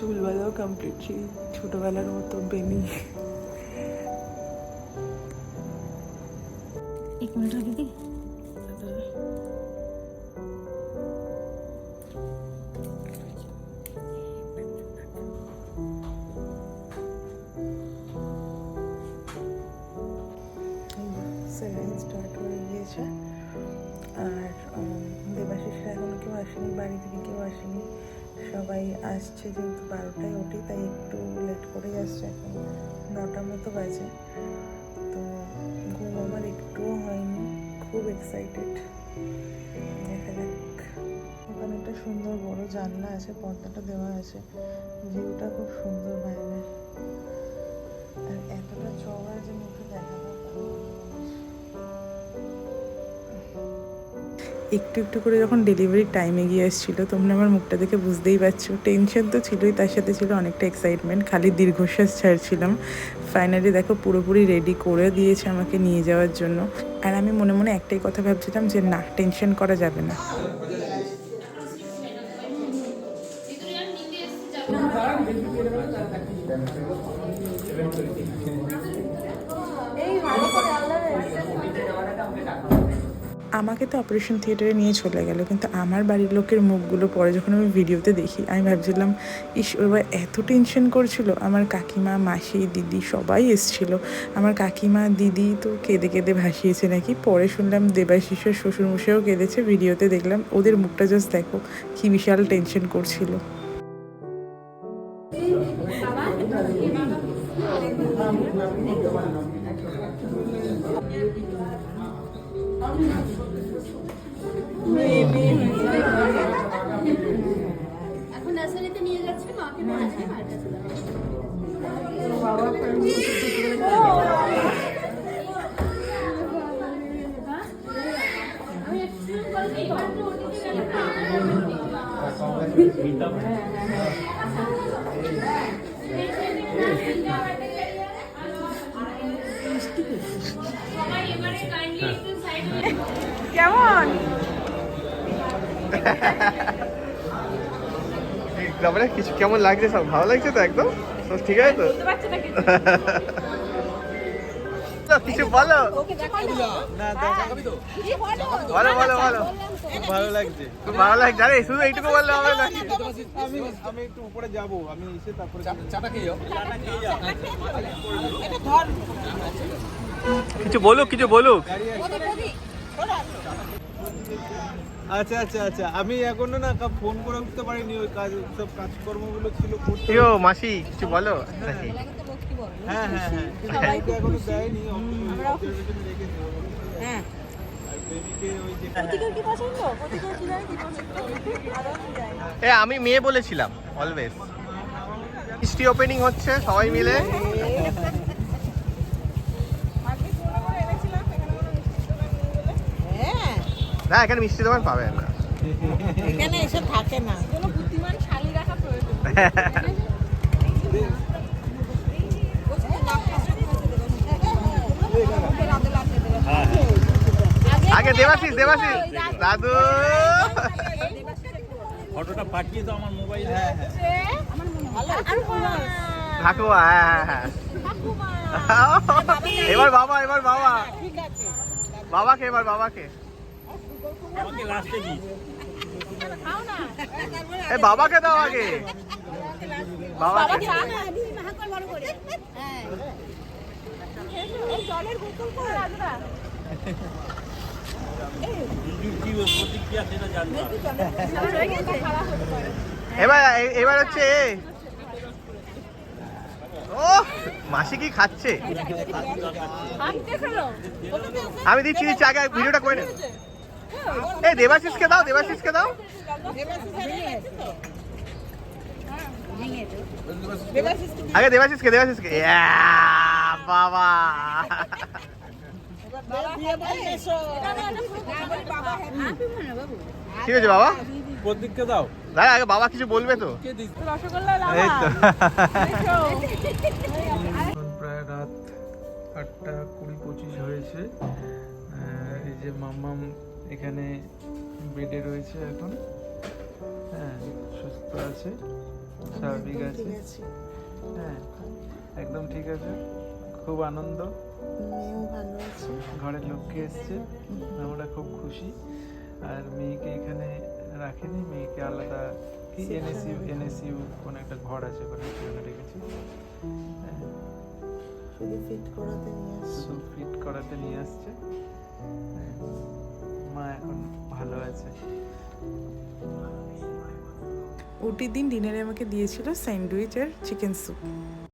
চুল বাঁধাও কমপ্লিট, সেই ছোটোবেলার মতো বেনি। এক মিনিট দিদি, সেভেন স্টার্ট হয়ে গিয়েছে। আর দেবাশিসরা এখনো কেউ আসেনি, বাড়ি থেকে কেউ আসেনি, সবাই আসছে যেহেতু 12টায় ওঠে, তাই একটু লেট করেই আসছে। এখন 9টার মতো বাজে, তো ঘুম আমার একটুও হয়নি, খুব এক্সাইটেড। দেখা যাক। ওখানে একটা সুন্দর বড় জানলা আছে, পর্দাটা দেওয়া আছে, ভিউটা খুব সুন্দর বাইরে। আর এতটা চওড়া যে মুখে দেখা যায়। একটু একটু করে যখন ডেলিভারির টাইম এগিয়ে আসছিলো, তোমরা আমার মুখটা দেখে বুঝতেই পারছো, টেনশন তো ছিলই, তার সাথে ছিল অনেকটা এক্সাইটমেন্ট। খালি দীর্ঘশ্বাস ছাড়ছিলাম। ফাইনালি দেখো পুরোপুরি রেডি করে দিয়েছে আমাকে নিয়ে যাওয়ার জন্য। আর আমি মনে মনে একটাই কথা ভাবছিলাম যে না, টেনশন করা যাবে না। আমাকে তো অপারেশন থিয়েটারে নিয়ে চলে গেল, কিন্তু আমার বাড়ির লোকের মুখগুলো পরে যখন আমি ভিডিওতে দেখি, আমি ভাবছিলাম ইস, ওরা এত টেনশন করছিল। আমার কাকিমা, মাসি, দিদি সবাই এসছিল। আমার কাকিমা, দিদি তো কেঁদে কেঁদে ভাসিয়েছে নাকি। পরে শুনলাম দেবাশিসের শ্বশুরমশাইও কেঁদেছে, ভিডিওতে দেখলাম। ওদের মুখটা জাস্ট দেখো, কি বিশাল টেনশন করছিল। এখন নার্সারিতে নিয়ে যাচ্ছে, মাকে বলেছে মার কাছে দাও। কেমন কিছু কেমন লাগছে? সব ভালো লাগছে তো? একদম সব ঠিক আছে তো? কিছু বলো, বলো বলো বলো। ভালো লাগছে, খুব ভালো লাগছে। আরে শুধু এইটুকু বললে হবে না? আমি একটু উপরে যাব, আমি এসে তারপরে চাটা খেয়ে যাও। কিছু বলুক, কিছু বলুক। আচ্ছা আচ্ছা আচ্ছা, আমি এখনো না ফোন করে উঠতে পারিনি, ওই কাজ, সব কাজকর্মগুলো ছিল করতে। ইয়ো মাসি, কিছু বলো নাকি? হ্যাঁ হ্যাঁ হ্যাঁ, সবাইকে এখনো দেয়নি, অবজারভেশন রেখেছি। হ্যাঁ, আর বেবিকে ওই যে এ আমি মেয়ে বলেছিলাম অলওয়েজ। মিষ্টি ওপেনিং হচ্ছে সবাই মিলে। না, এখানে মিষ্টি দোকান পাবে না, এখানে এসব থাকে না। কোনো বুদ্ধিমান শালি রাখা প্রয়োজন। আগে দেবাশিস, দেবাশিস দাদু ফটোটা পাঠিয়ে দাও আমার মোবাইলে। হ্যাঁ হ্যাঁ, ঠাকুমা, হ্যাঁ হ্যাঁ হ্যাঁ। এবার বাবা, এবার বাবা, বাবাকে, এবার বাবাকে। আমাকে লাস্টে দিই। এ বাবাকে দাও আগে, বাবাকে। এবার এবার হচ্ছে ও মাসি কি খাচ্ছে? আমি দিচ্ছি দিচ্ছি, আগে ভিডিওটা করে নে। এই দেবাশিসকে দাও, দেবাশিসকে দাও। আগে দেবাশিসকে, দেবাশিসকে। বাবা ঠিক আছে বাবা, প্রতীককে দাও। দাঁড়া আগে বাবা কিছু বলবে তো। এই তো। প্রায় রাত 8:20-25 হয়েছে। এই যে মাম্মাম এখানে বেডে রয়েছে এখন, হ্যাঁ সুস্থ আছে। স্বাভাবিক একদম আছে ঠিক আছে। হ্যাঁ একদম ঠিক আছে, খুব আনন্দ, মেয়েও ভালো আছে। ঘরের লোককে এসছে, আমরা খুব খুশি। আর মেয়েকে এখানে রাখিনি, মেয়েকে আলাদা কি এনএসইউ কোনো একটা ঘর আছে ওখানে, সেখানে রেখেছি। হ্যাঁ, শুধু ফিট করাতে নিয়ে আসছে। শুধু ফিট করাতে নিয়ে আসছে। হ্যাঁ, মা এখন ভালো আছে। ওটির দিন ডিনারে আমাকে দিয়েছিল স্যান্ডউইচ আর চিকেন স্যুপ।